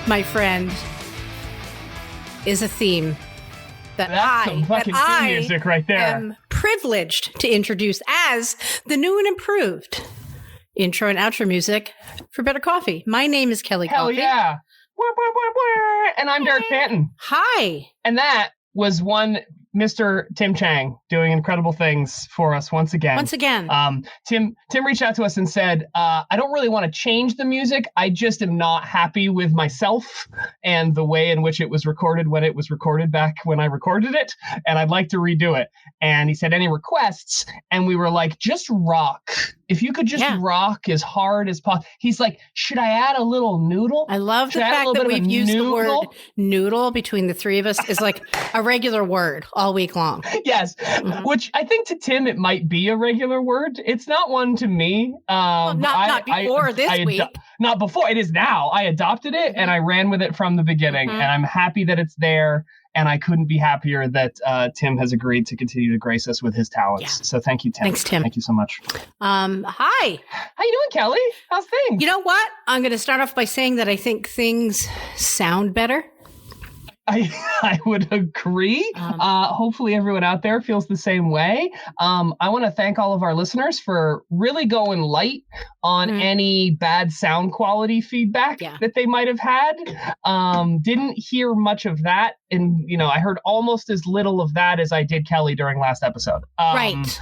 my friend, is a theme that I music right there. am privileged to introduce as the new and improved intro and outro music for Better Coffee. My name is Kelly Hell Coffee. yeah. And I'm Darek Fanton. Hi. And that was one Mr. Tim Chang doing incredible things for us once again. Tim reached out to us and said, I don't really want to change the music. I just am not happy with myself and the way in which it was recorded when it was recorded back when I recorded it. And I'd like to redo it. And he said, any requests? And we were like, just rock. If you could just rock as hard as possible. He's like, should I add a little noodle? I love the fact that we've used the word noodle between the three of us is like a regular word all week long. Yes, which I think to Tim, it might be a regular word. It's not one to me. Not before this week. Not before. It is now. I adopted it and I ran with it from the beginning. And I'm happy that it's there. And I couldn't be happier that Tim has agreed to continue to grace us with his talents. Yeah. So thank you, Tim. Thanks, Tim. Thank you so much. Hi. How you doing, Kelly? How's things? You know what? I'm going to start off by saying that I think things sound better. I would agree. Hopefully everyone out there feels the same way. I want to thank all of our listeners for really going light on any bad sound quality feedback that they might have had. Didn't hear much of that. And, I heard almost as little of that as I did Kelly during last episode. Right.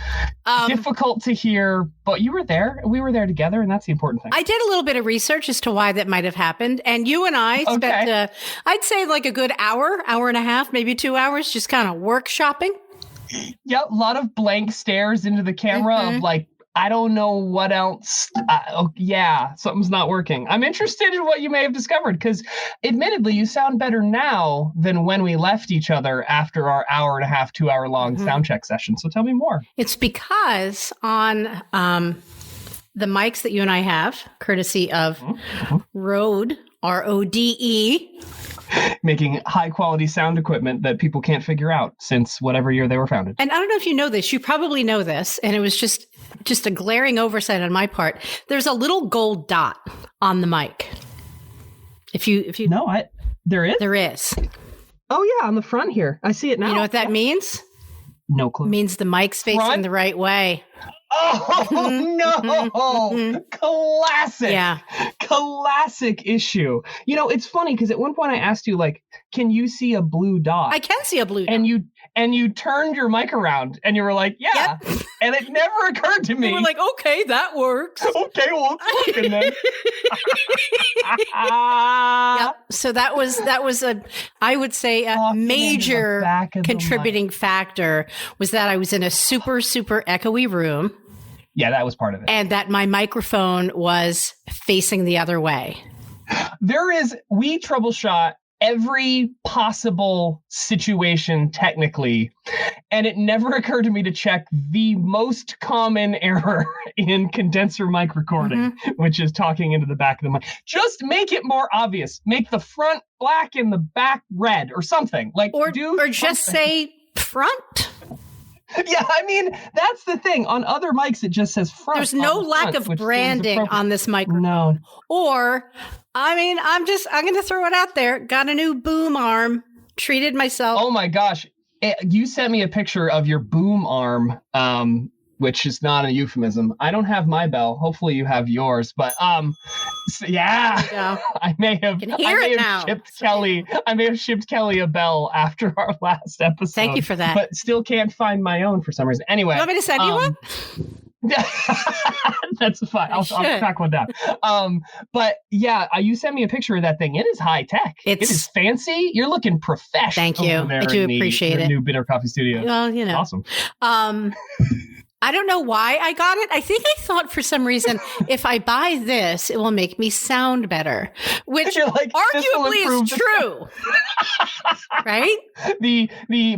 Difficult to hear, but you were there. We were there together, and that's the important thing. I did a little bit of research as to why that might have happened. And you and I spent, I'd say like a good hour and a half, maybe 2 hours, just kind of workshopping. Yep. A lot of blank stares into the camera of like, I don't know what else. Something's not working. I'm interested in what you may have discovered because admittedly, you sound better now than when we left each other after our hour and a half, 2 hour long sound check session. So tell me more. It's because on the mics that you and I have, courtesy of Rode, RODE, making high quality sound equipment that people can't figure out since whatever year they were founded. And I don't know if you know this, you probably know this, and it was just a glaring oversight on my part. There's a little gold dot on the mic. If you there is? There is. Oh yeah, on the front here. I see it now. You know what that means? No clue. It means the mic's facing the right way. Oh, no. Classic. Yeah. Classic issue. It's funny because at one point I asked you, like, can you see a blue dot? I can see a blue dot. And you turned your mic around and you were like, yeah. Yep. And it never occurred to me. You were like, okay, that works. Okay, well, it's working then. Yep. So that was I would say a major contributing factor was that I was in a super, super echoey room. Yeah, that was part of it. And that my microphone was facing the other way. We troubleshot every possible situation technically, and it never occurred to me to check the most common error in condenser mic recording, which is talking into the back of the mic. Just make it more obvious. Make the front black and the back red or something. Or just say front. Yeah, I mean, that's the thing. On other mics, it just says front. There's no lack of branding on this microphone. No. Or, I mean, I'm going to throw it out there. Got a new boom arm. Treated myself. Oh my gosh. You sent me a picture of your boom arm, which is not a euphemism. I don't have my bell. Hopefully you have yours. But I may have shipped Kelly a bell after our last episode. Thank you for that. But still can't find my own for some reason. Anyway. You want me to send you one? That's fine. I'll track one down. But yeah, you sent me a picture of that thing. It is high tech. It is fancy. You're looking professional. Thank you. I do appreciate it. New Bitter Coffee Studio. Well, Awesome. I don't know why I got it. I think I thought for some reason, if I buy this, it will make me sound better, which arguably is true. Right? The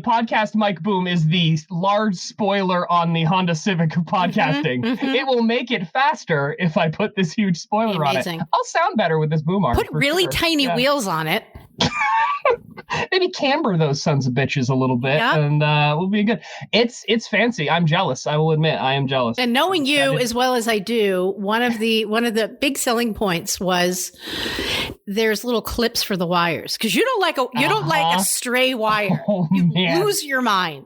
podcast mic boom is the large spoiler on the Honda Civic of podcasting. It will make it faster if I put this huge spoiler on it. I'll sound better with this boom arm. Put really tiny wheels on it. Maybe camber those sons of bitches a little bit, and we'll be good. It's fancy. I'm jealous. I will admit, I am jealous. And knowing you as well as I do, one of the big selling points was there's little clips for the wires because you don't like a stray wire. You lose your mind.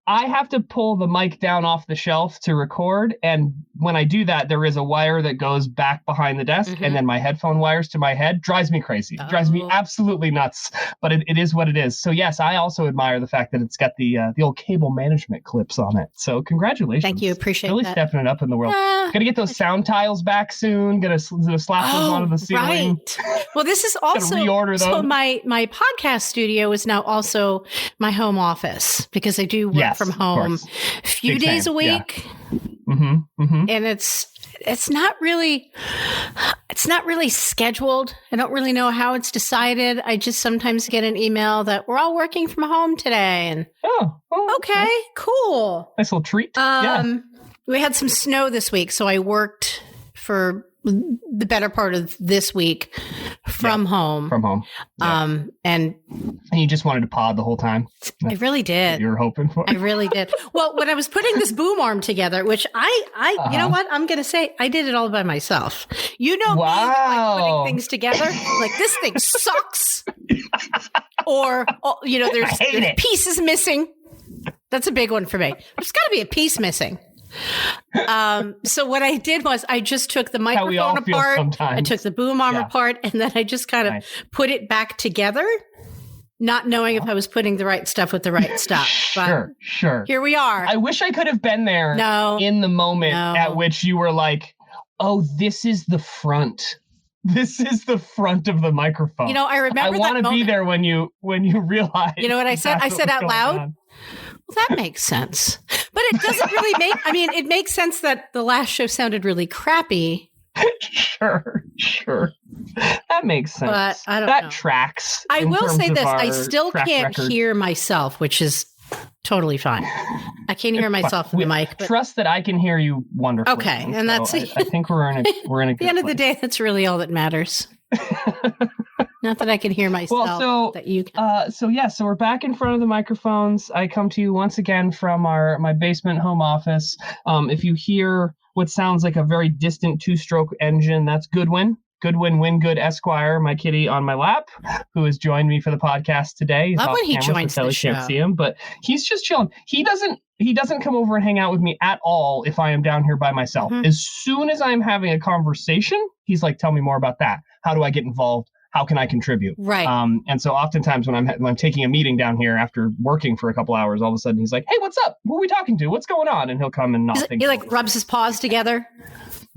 I have to pull the mic down off the shelf to record, and when I do that, there is a wire that goes back behind the desk, and then my headphone wires to my head. Drives me crazy. Drives me absolutely nuts. But it is what it is. So yes, I also admire the fact that it's got the old cable management clips on it. So congratulations. Thank you. Appreciate really that. Stepping it up in the world. Gonna get those sound tiles back soon. Gonna slap those onto the ceiling. Right. Well, this is also reorder so my podcast studio is now also my home office because I do work from home a few days a week. Yeah. And it's not really scheduled. I don't really know how it's decided. I just sometimes get an email that we're all working from home today, and okay, cool, nice little treat. We had some snow this week, so I worked for the better part of this week from home. And you just wanted to pod the whole time. I really did. You were hoping for. I really did. Well, when I was putting this boom arm together, which I you know what? I'm going to say I did it all by myself. You know me, like putting things together, like this thing sucks. Or, there's pieces missing. That's a big one for me. There's got to be a piece missing. So what I did was I just took the microphone apart, I took the boom arm apart, and then I just kind of put it back together, not knowing if I was putting the right stuff with the right stuff. But sure. Here we are. I wish I could have been there in the moment at which you were like, oh, this is the front. This is the front of the microphone. I remember I want to be there when you realize. You know what I said? I said out loud, well, that makes sense. But it doesn't really it makes sense that the last show sounded really crappy. Sure. That makes sense. But I don't know. That tracks. I will say this. I still can't hear myself, which is totally fine. I can't hear myself in the mic. But trust that I can hear you wonderfully. Okay. And that's I think we're in a good At the end of the day, that's really all that matters. Not that I can hear myself, that you can. So we're back in front of the microphones. I come to you once again from my basement home office. If you hear what sounds like a very distant two-stroke engine, that's Goodwin Wingood Esquire, my kitty on my lap, who has joined me for the podcast today. Love when he joins the show. Can't see him, but he's just chilling. He doesn't come over and hang out with me at all if I am down here by myself. As soon as I'm having a conversation, he's like, tell me more about that. How do I get involved? How can I contribute? Right. And so oftentimes when I'm taking a meeting down here after working for a couple hours, all of a sudden he's like, hey, what's up? Who are we talking to? What's going on? And he'll come and not think. He like rubs his paws together.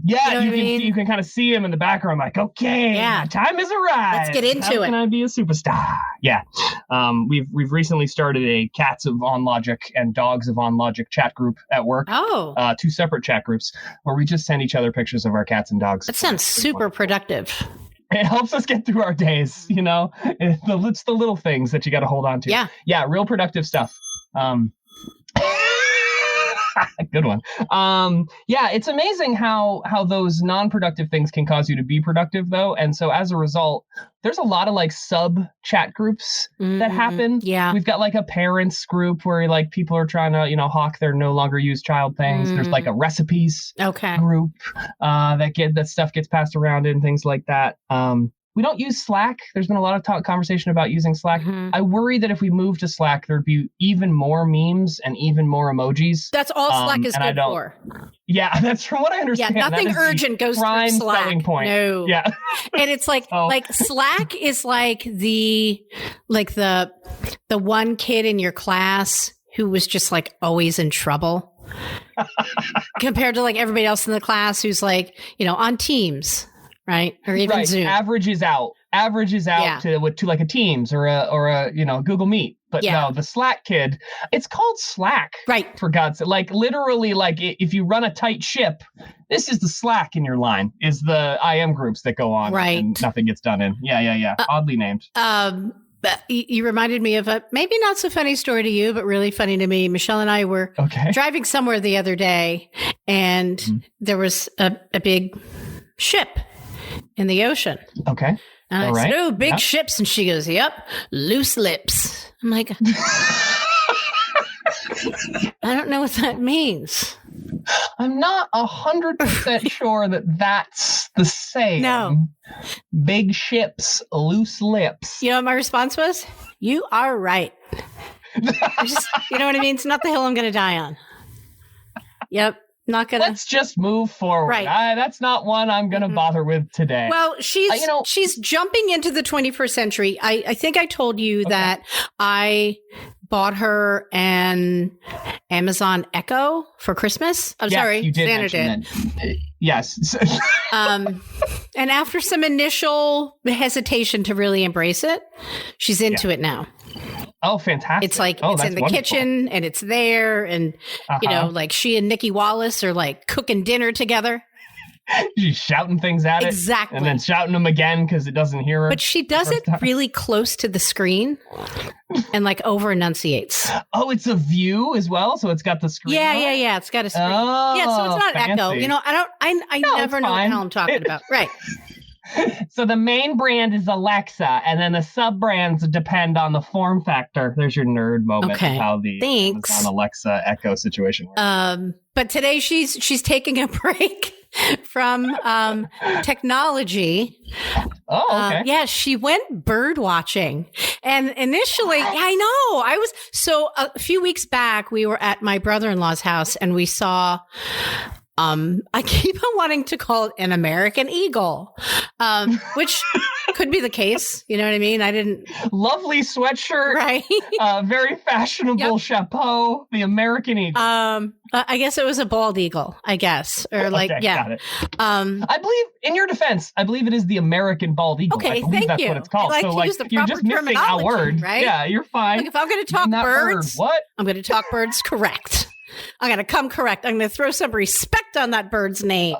Yeah, you can kind of see him in the background, like, okay, time has arrived. Let's get into it. How can I be a superstar? Yeah. We've recently started a Cats of On Logic and Dogs of On Logic chat group at work. Oh. 2 separate chat groups where we just send each other pictures of our cats and dogs. That sounds super productive. It helps us get through our days, It's the little things that you got to hold on to. Yeah, real productive stuff. Good one. It's amazing how those non-productive things can cause you to be productive, though. And so as a result, there's a lot of like sub chat groups that happen. Yeah. We've got like a parents group where like people are trying to, hawk their no longer used child things. There's like a recipes group that stuff gets passed around and things like that. We don't use Slack. There's been a lot of conversation about using Slack. I worry that if we move to Slack, there'd be even more memes and even more emojis. That's all Slack is good for. Yeah, that's from what I understand. Yeah, nothing urgent goes through Slack. Selling point. No. Yeah. And it's like Slack is like the one kid in your class who was just like always in trouble compared to like everybody else in the class who's like, on Teams. Right. Or even Zoom. Averages out to like a Teams or a Google Meet. But no, the Slack kid, it's called Slack. Right. For God's sake. Like literally, like if you run a tight ship, this is the Slack in your line, is the IM groups that go on and nothing gets done in. Yeah. Oddly named. You reminded me of a maybe not so funny story to you, but really funny to me. Michelle and I were driving somewhere the other day, and there was a big ship in the ocean. Okay. And I said, oh, big ships. And she goes, yep, loose lips. I'm like, I don't know what that means. I'm not 100% sure that's the saying. No. Big ships, loose lips. You know what my response was? You are right. You know what I mean? It's not the hill I'm going to die on. Yep. Not gonna. Let's just move forward. Right. That's not one I'm gonna bother with today. Well, she's jumping into the 21st century. I think I told you that I bought her an Amazon Echo for Christmas. I'm sorry, you did Santa did. That. Yes. And after some initial hesitation to really embrace it, she's into it now. Oh, fantastic. It's like, it's in the kitchen and it's there. And, like she and Nikki Wallace are like cooking dinner together. She's shouting things at it. Exactly. And then shouting them again because it doesn't hear her. But she does it really close to the screen and like over enunciates. Oh, it's a view as well? So it's got the screen? Yeah. It's got a screen. Oh, yeah, so it's not fancy. Echo. I never know what the hell I'm talking about. Right. So the main brand is Alexa, and then the sub-brands depend on the form factor. There's your nerd moment of how the Amazon Alexa Echo situation works. But today she's taking a break from technology. Oh, okay. Yeah, she went bird watching. And initially, I know, a few weeks back, we were at my brother-in-law's house and we saw I keep on wanting to call it an American eagle, which could be the case. You know what I mean? I didn't. Lovely sweatshirt. Right. Very fashionable chapeau. The American eagle. I guess it was a bald eagle, I guess. Or like, got it. I believe, in your defense, I believe it is the American bald eagle. Okay, I believe that's what it's called. You're just missing a word. Right? Yeah, you're fine. Like if I'm going to talk birds, what? I'm going to talk birds correct. I'm going to come correct. I'm going to throw some respect on that bird's name.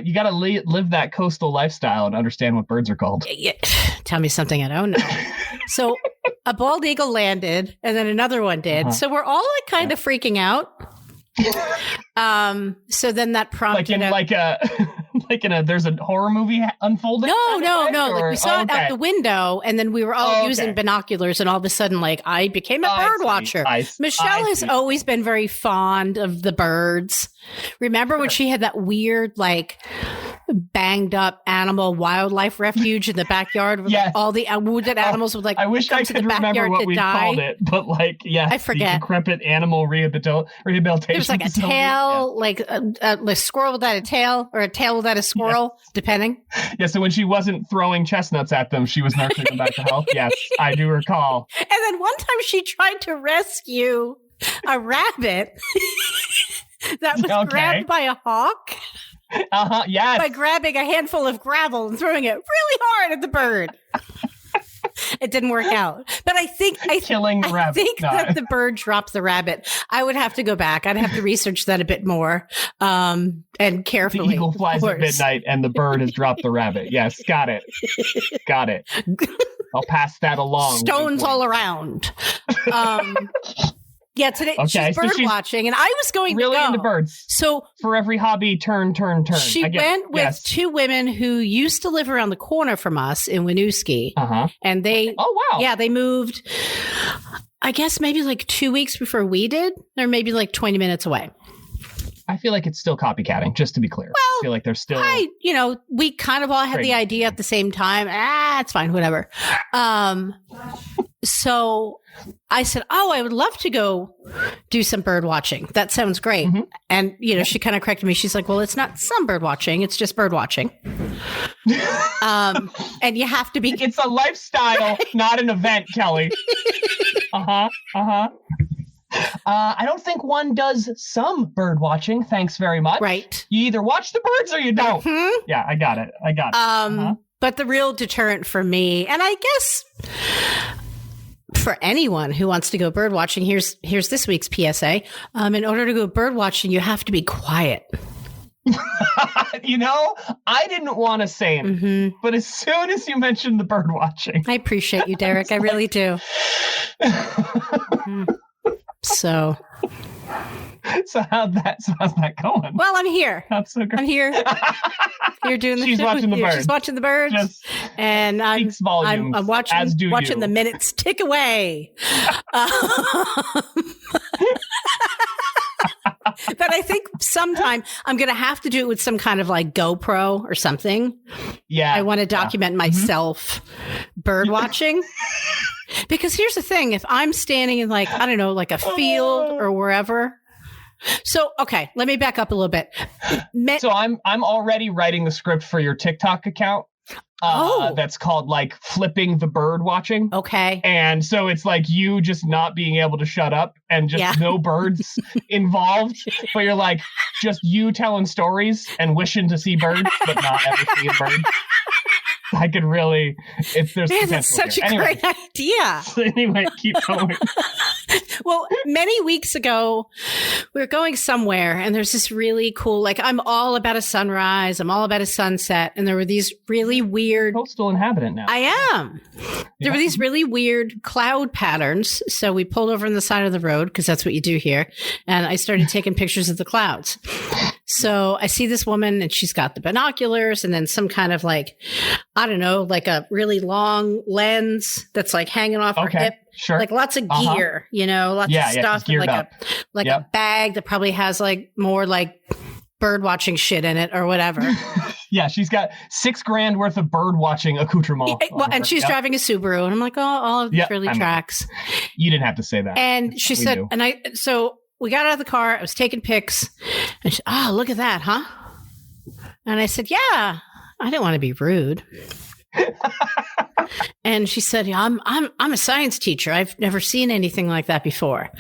You got to live that coastal lifestyle and understand what birds are called. Yeah. Tell me something I don't know. So a bald eagle landed and then another one did. So we're all like kind of freaking out. So then that prompted there's a horror movie unfolding. No. Like we saw it out the window, and then we were all using binoculars, and all of a sudden, like I became a bird watcher. Michelle has always been very fond of the birds. Remember when she had that weird, like, banged up animal wildlife refuge in the backyard with all the wounded animals would like. I wish I could remember what we called it, but like, I forget. The decrepit animal rehabilitation. There's like a tail, like a squirrel without a tail, or a tail without a squirrel, depending. Yeah, so when she wasn't throwing chestnuts at them, she was nursing them back to health. Yes, I do recall. And then one time she tried to rescue a rabbit that was grabbed by a hawk. Yes. By grabbing a handful of gravel and throwing it really hard at the bird. It didn't work out. But I think killing the rabbit. I think that the bird dropped the rabbit. I would have to go back. I'd have to research that a bit more and carefully. The eagle flies at midnight and the bird has dropped the rabbit. Yes, got it. I'll pass that along. Stones all around. Yeah, today she's bird watching, and I was going really to go. Into birds. So for every hobby, turn. She went with two women who used to live around the corner from us in Winooski, and they they moved. I guess maybe like 2 weeks before we did, or maybe like 20 minutes away. I feel like it's still copycatting, just to be clear. Well, I feel like there's still. We kind of all had the idea at the same time. It's fine, whatever. So I said, I would love to go do some bird watching. That sounds great. And, she kind of corrected me. She's like, well, it's not some bird watching. It's just bird watching. And you have to be. It's a lifestyle, not an event, Kelly. I don't think one does some bird watching. Thanks very much. Right. You either watch the birds or you don't. Yeah, I got it. But the real deterrent for me, and I guess for anyone who wants to go bird watching, here's this week's PSA. In order to go bird watching, you have to be quiet. I didn't want to say it, but as soon as you mentioned the bird watching. I appreciate you, Darek. I really do. So how's that going? Well, I'm here. That's so great. I'm here. You're doing the She's watching the birds. She's watching the birds. And I'm watching the minutes tick away. But I think sometime I'm going to have to do it with some kind of like GoPro or something. Yeah. I want to document myself bird watching. Because here's the thing. If I'm standing in like, I don't know, like a field or wherever. So, okay, let me back up a little bit. So I'm already writing the script for your TikTok account. That's called like flipping the bird watching. Okay. And so it's like you just not being able to shut up and just no birds involved, but you're like just you telling stories and wishing to see birds, but not ever see a bird. I could really, if there's Man, that's such a great idea. Anyway, keep going. Well, many weeks ago, we were going somewhere and there's this really cool, like I'm all about a sunrise. I'm all about a sunset. And there were these really weird. Coastal inhabitant now. I am. There were these really weird cloud patterns. So we pulled over on the side of the road because that's what you do here. And I started taking pictures of the clouds. So I see this woman and she's got the binoculars and then some kind of like, I don't know, like a really long lens that's like hanging off her hip. Sure. Like lots of gear, you know, lots of stuff. Like a bag that probably has like more like bird watching shit in it or whatever. Yeah, she's got $6,000 worth of bird watching accoutrement. Well, and she's driving a Subaru. And I'm like, oh, all of this really tracks. You didn't have to say that. And she said, so we got out of the car. I was taking pics. And she, oh, look at that, huh? And I said, yeah, I didn't want to be rude. And she said, yeah, I'm a science teacher. I've never seen anything like that before.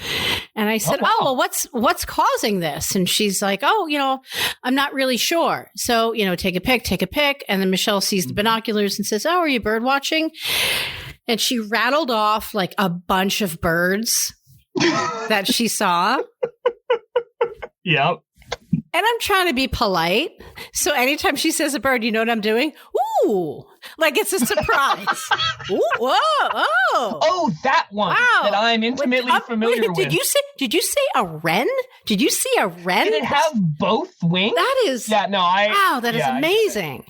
And I said, well, what's causing this? And she's like, oh, you know, I'm not really sure. So, you know, take a pic. And then Michelle sees the binoculars and says, oh, are you bird watching? And she rattled off like a bunch of birds that she saw. Yep. And I'm trying to be polite. So anytime she says a bird, you know what I'm doing? Ooh, like it's a surprise. Ooh, whoa, oh. Oh, that one that I'm intimately familiar with. Did you say a wren? Did you see a wren? Did it have both wings? That is. Yeah, no, wow, that is amazing.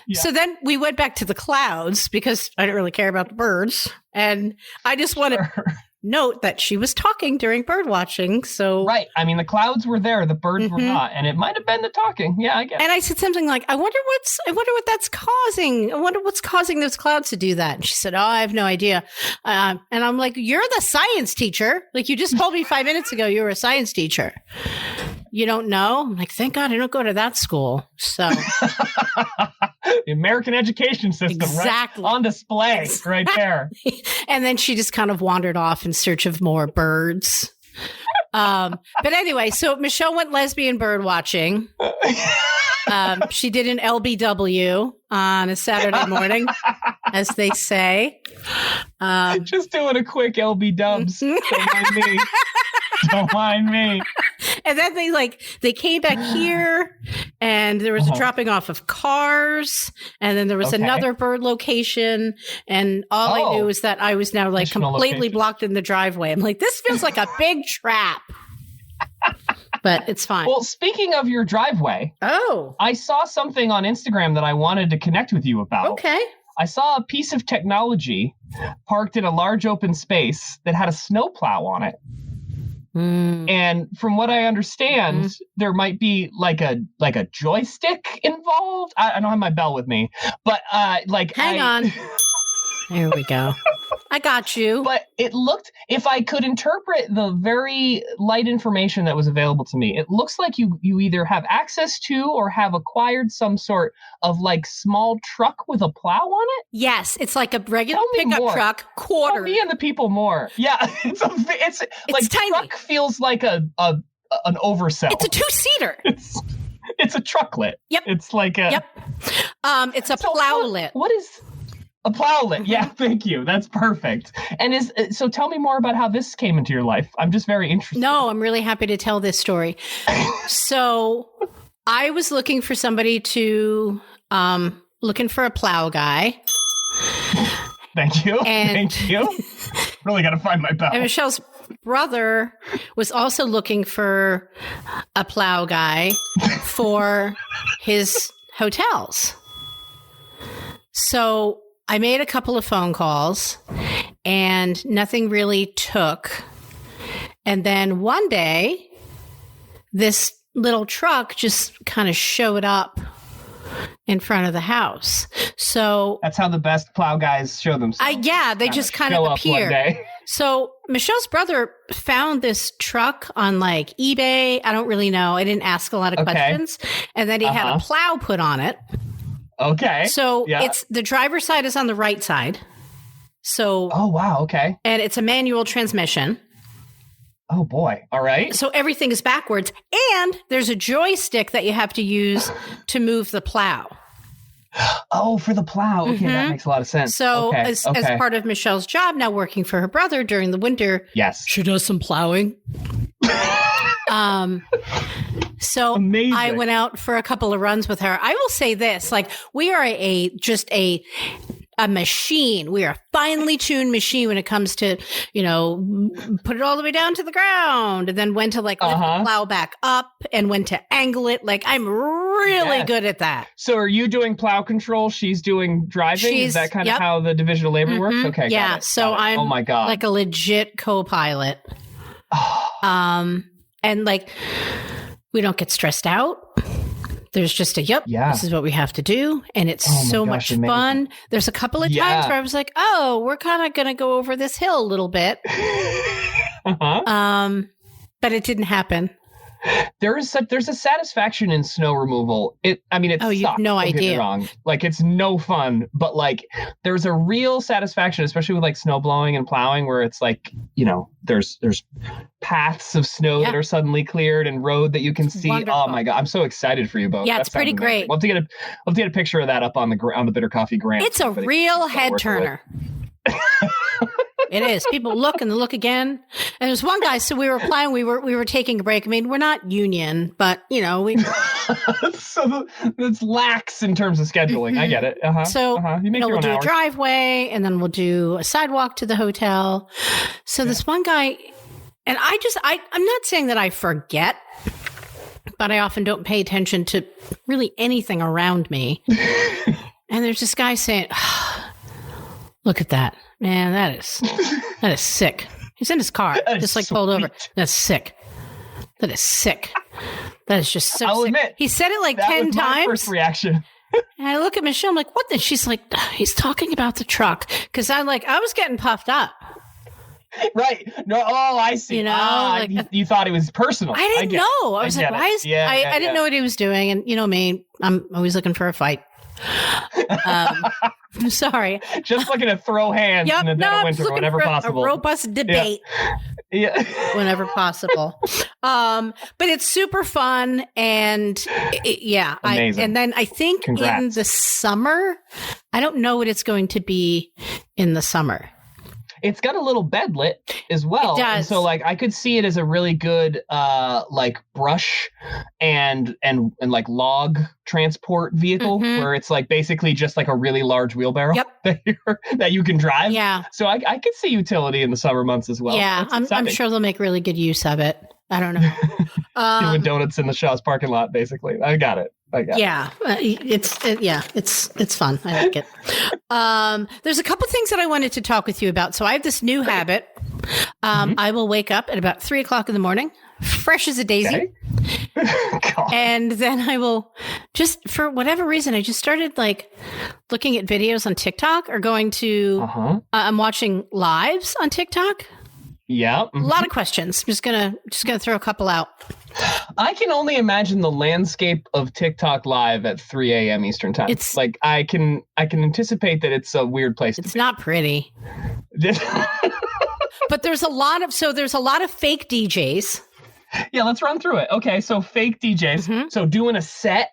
Yeah. So then we went back to the clouds because I didn't really care about the birds. And I just wanted note that she was talking during bird watching. So right. I mean, the clouds were there, the birds were not, and it might have been the talking. Yeah, I guess. And I said something like, I wonder what that's causing. I wonder what's causing those clouds to do that. And she said, oh, I have no idea. And I'm like, you're the science teacher. Like you just told me 5 minutes ago you were a science teacher. You don't know? I'm like, thank God I don't go to that school. So the American education system, exactly. Right on display right there. And then she just kind of wandered off in search of more birds. But anyway, so Michelle went lesbian bird watching. She did an LBW on a Saturday morning, as they say. Just doing a quick LB dubs. Don't mind me. Don't mind me. And then they came back here and there was a dropping off of cars and then there was another bird location. And all I knew was that I was now like completely blocked in the driveway. I'm like, this feels like a big trap. But it's fine. Well, speaking of your driveway. I saw something on Instagram that I wanted to connect with you about. Okay. I saw a piece of technology parked in a large open space that had a snowplow on it. And from what I understand, there might be like a joystick involved. I don't have my bell with me, but hang on. There we go. I got you. But it looked, if I could interpret the very light information that was available to me, it looks like you either have access to or have acquired some sort of like small truck with a plow on it. Yes, it's like a regular pickup truck, quarter. Tell me and the people more. Yeah, it's like tiny. Truck feels like an oversell. It's a 2-seater. It's a trucklet. Yep. It's like a. Yep. It's a plowlet. What is? A plowlet. Yeah, thank you. That's perfect. And so tell me more about how this came into your life. I'm just very interested. No, I'm really happy to tell this story. So I was looking for somebody looking for a plow guy. Thank you. Thank you. Really got to find my bell. And Michelle's brother was also looking for a plow guy for his hotels. So I made a couple of phone calls and nothing really took. And then one day this little truck just kind of showed up in front of the house. So that's how the best plow guys show themselves. They just kind of appear. So Michelle's brother found this truck on like eBay. I don't really know. I didn't ask a lot of questions. And then he had a plow put on it. Okay. So it's the driver's side is on the right side. So oh wow, okay. And it's a manual transmission. Oh boy. All right. So everything is backwards. And there's a joystick that you have to use to move the plow. Oh, for the plow. Okay, that makes a lot of sense. So as part of Michelle's job now working for her brother during the winter, she does some plowing. So amazing. I went out for a couple of runs with her. I will say this, like we are a machine. We are a finely tuned machine when it comes to, put it all the way down to the ground and then when to like lift the plow back up and when to angle it. Like I'm really good at that. So are you doing plow control? She's doing driving? Is that kind of how the division of labor works? Okay. Yeah. I'm oh my God. Like a legit co-pilot. And like, we don't get stressed out. There's just this is what we have to do. And it's so much fun. There's a couple of times where I was like, we're kind of going to go over this hill a little bit. But it didn't happen. There's a satisfaction in snow removal. It sucks, you have no idea. Don't get me wrong. Like it's no fun, but like there's a real satisfaction, especially with like snow blowing and plowing, where it's like there's paths of snow that are suddenly cleared and road that you can see. Wonderful. Oh my God, I'm so excited for you both. Yeah, it's pretty great. We'll have to get a picture of that up on the Bitter Coffee Gram. It's a real head turner. It is. People look and look again. And there's one guy. So we were applying. We were taking a break. I mean, we're not union, but we. So it's lax in terms of scheduling. I get it. So we'll do a driveway, and then we'll do a sidewalk to the hotel. So this one guy, and I'm not saying that I forget, but I often don't pay attention to really anything around me. And there's this guy saying, "Look at that. Man, that is sick." He's in his car, just like pulled over. That's sick. That is sick. That is just so sick. Admit, he said it like 10 times. My first reaction. And I look at Michelle, I'm like, what? And she's like, he's talking about the truck. Because I was getting puffed up. Right. No. Oh, I see. You thought it was personal. I didn't know. I was like, why is I didn't know what he was doing. And me, I'm always looking for a fight. I'm sorry. Just looking to throw hands in the dead of winter whenever possible. A robust debate. Yeah. Whenever possible. But it's super fun and amazing. And then I think in the summer, I don't know what it's going to be in the summer. It's got a little bedlit as well. It does. And so like I could see it as a really good like brush and like log transport vehicle where it's like basically just like a really large wheelbarrow that you can drive. Yeah. So I could see utility in the summer months as well. Yeah, I'm sure they'll make really good use of it. I don't know. Doing donuts in the Shaw's parking lot, basically. I got it. It's fun. I like it. There's a couple things that I wanted to talk with you about. So I have this new habit. I will wake up at about 3:00 in the morning, fresh as a daisy. Okay. And then I will just, for whatever reason, I just started like looking at videos on TikTok or going to, I'm watching lives on TikTok. Yeah. A lot of questions. I'm just gonna throw a couple out. I can only imagine the landscape of TikTok live at 3 a.m. Eastern time. It's like I can anticipate that it's a weird place. It's not pretty. But there's a lot of fake DJs. Yeah, let's run through it. Okay, so fake DJs. So doing a set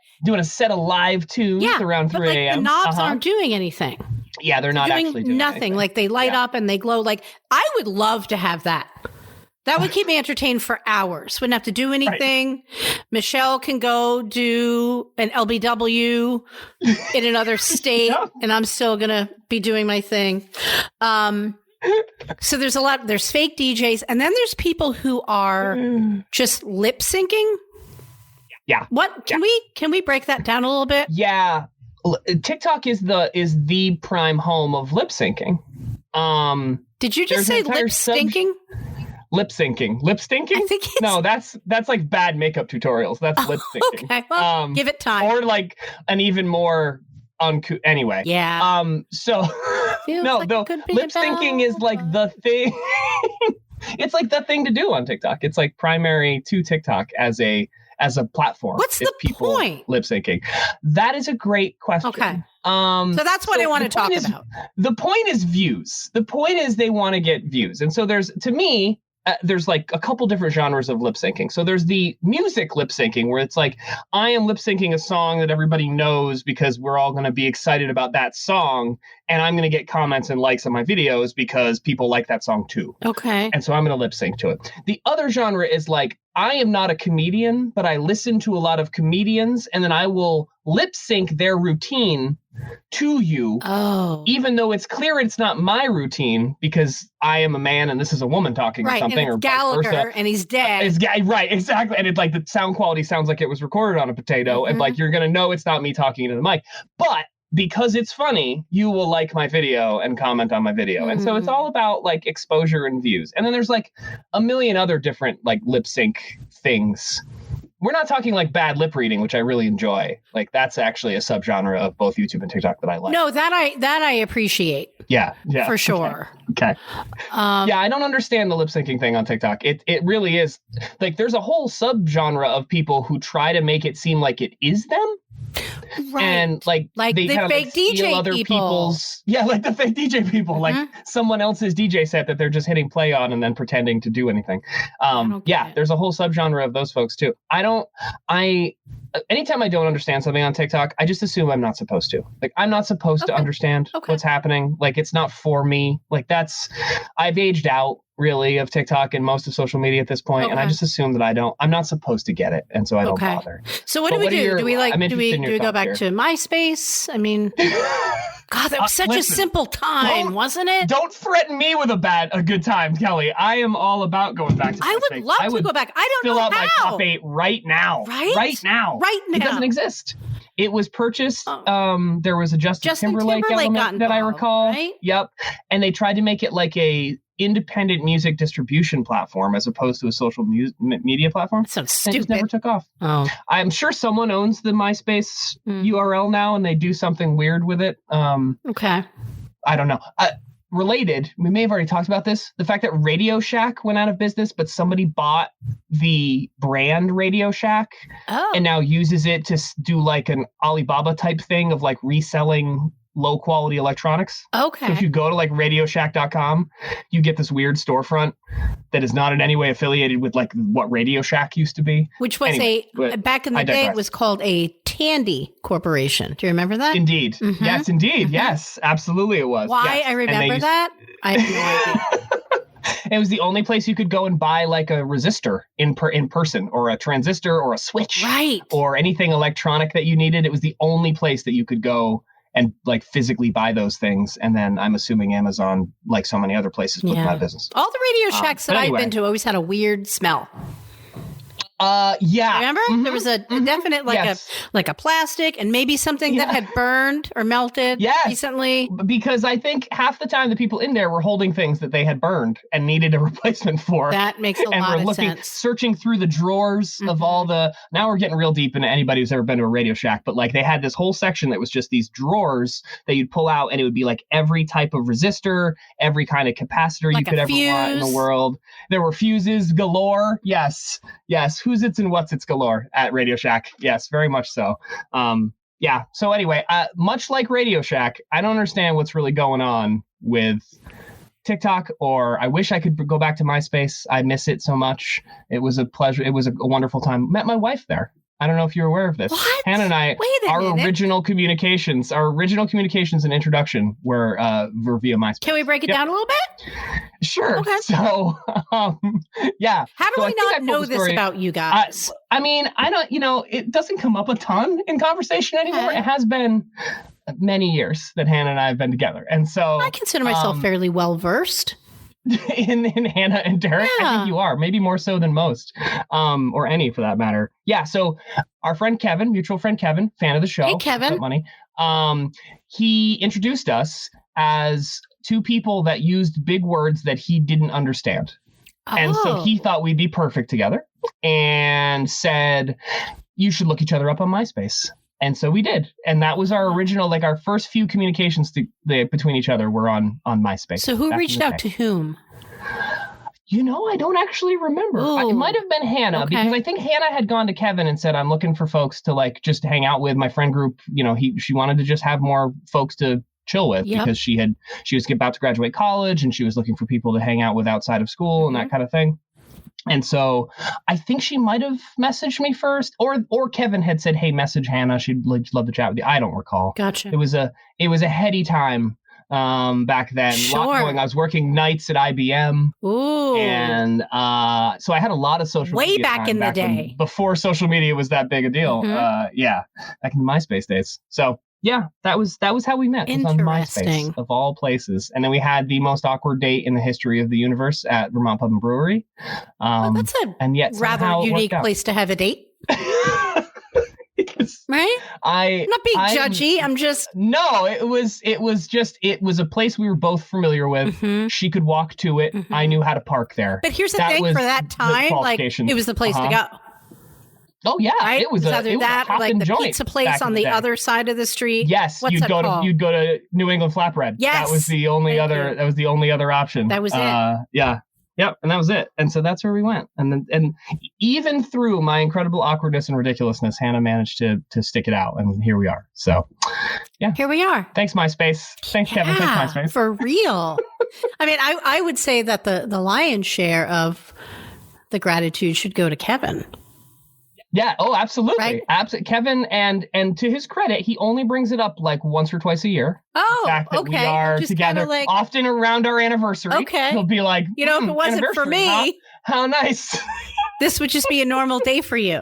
of live tunes around 3 a.m. The knobs aren't doing anything. Yeah, they're not actually doing nothing. Anything. Like they light up and they glow. Like I would love to have that. That would keep me entertained for hours. Wouldn't have to do anything. Right. Michelle can go do an LBW in another state, and I'm still gonna be doing my thing. So there's fake DJs, and then there's people who are just lip syncing. Yeah. What can we break that down a little bit? Yeah. TikTok is the prime home of lip syncing. Did you just say lip stinking? Lip syncing. Lip stinking? I think no, that's like bad makeup tutorials. That's lip syncing. Okay, well, give it time. Or like an even more anyway. Yeah. So no, like the lip syncing is like the thing. It's like the thing to do on TikTok. It's like primary to TikTok as a platform. What's the point? Lip syncing. That is a great question. Okay. So that's what I want to talk about. The point is views. The point is they want to get views. And so there's like a couple different genres of lip syncing. So there's the music lip syncing where it's like, I am lip syncing a song that everybody knows because we're all going to be excited about that song. And I'm going to get comments and likes on my videos because people like that song too. Okay. And so I'm going to lip sync to it. The other genre is like, I am not a comedian, but I listen to a lot of comedians and then I will lip sync their routine to you. Oh. Even though it's clear it's not my routine because I am a man and this is a woman talking or something. And it's Gallagher and he's dead. Right, exactly. And it's like the sound quality sounds like it was recorded on a potato and like you're going to know it's not me talking into the mic. But because it's funny, you will like my video and comment on my video. And so it's all about like exposure and views. And then there's like a million other different like lip sync things. We're not talking like bad lip reading, which I really enjoy. Like that's actually a subgenre of both YouTube and TikTok that I like. No, that I appreciate. Yeah, for sure. Okay. Yeah, I don't understand the lip syncing thing on TikTok. It really is like there's a whole subgenre of people who try to make it seem like it is them. Right. And like they kind of fake like DJ other people. Like the fake DJ people, like someone else's DJ set that they're just hitting play on and then pretending to do anything. There's a whole subgenre of those folks too. Anytime I don't understand something on TikTok, I just assume I'm not supposed to. Like I'm not supposed to understand what's happening. Like it's not for me. Like I've aged out really of TikTok and most of social media at this point, and I just assume that I'm not supposed to get it, and so I don't bother. So what do we do? Do we go back to MySpace? I mean, God, that was such a simple time, wasn't it? Don't threaten me with a good time, Kelly. I am all all about going back to MySpace. I would love to go back. I don't know how. Fill out my top 8 right now. Right now. It doesn't exist. It was purchased. There was a Justin Timberlake element that I recall. Right? Yep. And they tried to make it like a independent music distribution platform as opposed to a social media platform. So stupid. It just never took off. Oh. I'm sure someone owns the MySpace URL now and they do something weird with it. Okay. I don't know. Related, we may have already talked about this, the fact that Radio Shack went out of business, but somebody bought the brand Radio Shack and now uses it to do like an Alibaba type thing of like reselling low quality electronics. Okay. So if you go to like radioshack.com, you get this weird storefront that is not in any way affiliated with like what Radio Shack used to be. Which was back in the day, it was called a Tandy Corporation. Do you remember that? Indeed. Mm-hmm. Yes, indeed. Mm-hmm. Yes, absolutely it was. Why yes. I remember that? I have no idea. It was the only place you could go and buy like a resistor in person or a transistor or a switch. Right. Or anything electronic that you needed. It was the only place that you could go and like physically buy those things. And then I'm assuming Amazon, like so many other places, put them out of business. All the Radio Shacks that I've been to always had a weird smell. Yeah. Remember? Mm-hmm. There was a definite like a plastic and maybe something that had burned or melted recently. Because I think half the time the people in there were holding things that they had burned and needed a replacement for. That makes a lot of sense. Searching through the drawers of all the, now we're getting real deep into anybody who's ever been to a Radio Shack, but like they had this whole section that was just these drawers that you'd pull out and it would be like every type of resistor, every kind of capacitor you could ever want in the world. There were fuses galore. Yes. Who's its and what's its galore at Radio Shack. Yes, very much so. So anyway, much like Radio Shack, I don't understand what's really going on with TikTok, or I wish I could go back to MySpace. I miss it so much. It was a pleasure. It was a wonderful time. Met my wife there. I don't know if you're aware of this. What? Hannah and I, our original communications and introduction were via MySpace. Can we break it down a little bit? Sure. Okay. So, yeah. How do we not know this about you guys? I mean, I don't, it doesn't come up a ton in conversation anymore. Okay. It has been many years that Hannah and I have been together. And so I consider myself fairly well versed. in Hannah and Darek. Yeah. I think you are, maybe more so than most, or any for that matter. Yeah. So our friend Kevin, mutual friend Kevin, fan of the show. Hey, Kevin. Money. He introduced us as two people that used big words that he didn't understand. And so he thought we'd be perfect together and said, you should look each other up on MySpace. And so we did. And that was our original, like our first few communications between each other were on MySpace. So who reached out to whom? I don't actually remember. It might have been Hannah, because I think Hannah had gone to Kevin and said, I'm looking for folks to like just hang out with. My friend group, she wanted to just have more folks to chill with because she was about to graduate college and she was looking for people to hang out with outside of school and that kind of thing. And so I think she might have messaged me first, or Kevin had said, hey, message Hannah. She'd love to chat with you. I don't recall. Gotcha. It was a heady time back then. Sure. I was working nights at IBM. Ooh. And so I had a lot of social media. Way back in the day. Before social media was that big a deal. Back in the MySpace days. So yeah, that was how we met. It was on MySpace, of all places. And then we had the most awkward date in the history of the universe at Vermont Pub and Brewery. That's a rather unique place to have a date. Right? I'm not being judgy. I'm just it was a place we were both familiar with. She could walk to it. I knew how to park there. But here's the thing: for that time, like it was the place to go. Oh yeah, right? It was either that, or like the pizza place on the other side of the street. Yes, you'd go to New England Flatbread. Yes, that was the only other option. That was it. Yep, and that was it. And so that's where we went. And even through my incredible awkwardness and ridiculousness, Hannah managed to stick it out, and here we are. So, yeah, here we are. Thanks, MySpace. Thanks, Kevin. Thanks, MySpace. For real. I mean, I would say that the lion's share of the gratitude should go to Kevin. Yeah. Oh, absolutely. Right? Absolutely. Kevin, and to his credit, he only brings it up like once or twice a year. Oh, the fact that we are just together, often around our anniversary. Okay. He'll be like, if it wasn't for me, huh? How nice. This would just be a normal day for you.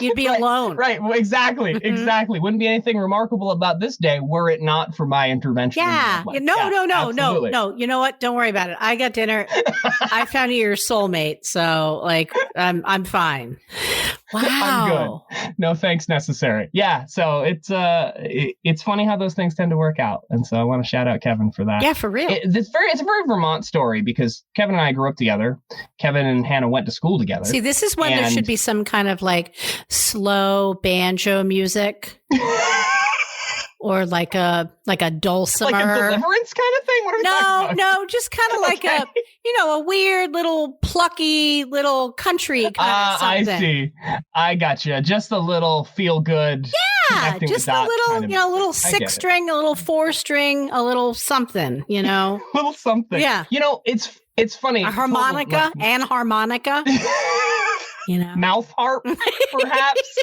You'd be alone. Right. Well, exactly. Exactly. Wouldn't be anything remarkable about this day were it not for my intervention. Yeah. No. You know what? Don't worry about it. I got dinner. I found you your soulmate. So I'm fine. Wow. I'm good. No thanks necessary. Yeah. So it's funny how those things tend to work out. And so I want to shout out Kevin for that. Yeah, for real. It's a very Vermont story because Kevin and I grew up together. Kevin and Hannah went to school together. See, this is when there should be some kind of like slow banjo music. Or like a dulcimer, like a deliverance kind of thing. What are we talking about? No, just kind of like a weird little plucky little country kind of something. I see. I gotcha. Just a little feel good. Yeah, just a little, kind of little 6-string, a little 4-string, a little something. Little something. Yeah. It's funny. A harmonica and harmonica. Mouth harp, perhaps.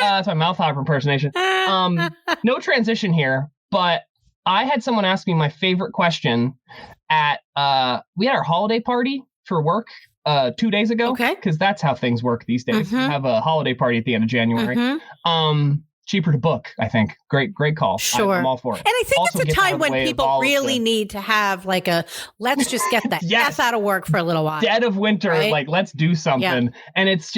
That's my mouth harp impersonation. No transition here, but I had someone ask me my favorite question at we had our holiday party for work 2 days ago. Okay, because that's how things work these days. We have a holiday party at the end of January. Cheaper to book, I think. Great call. Sure. I'm all for it. And I think it's a time when people really need to have like let's just get the F out of work for a little while. Dead of winter, right? Let's do something. Yeah. And it's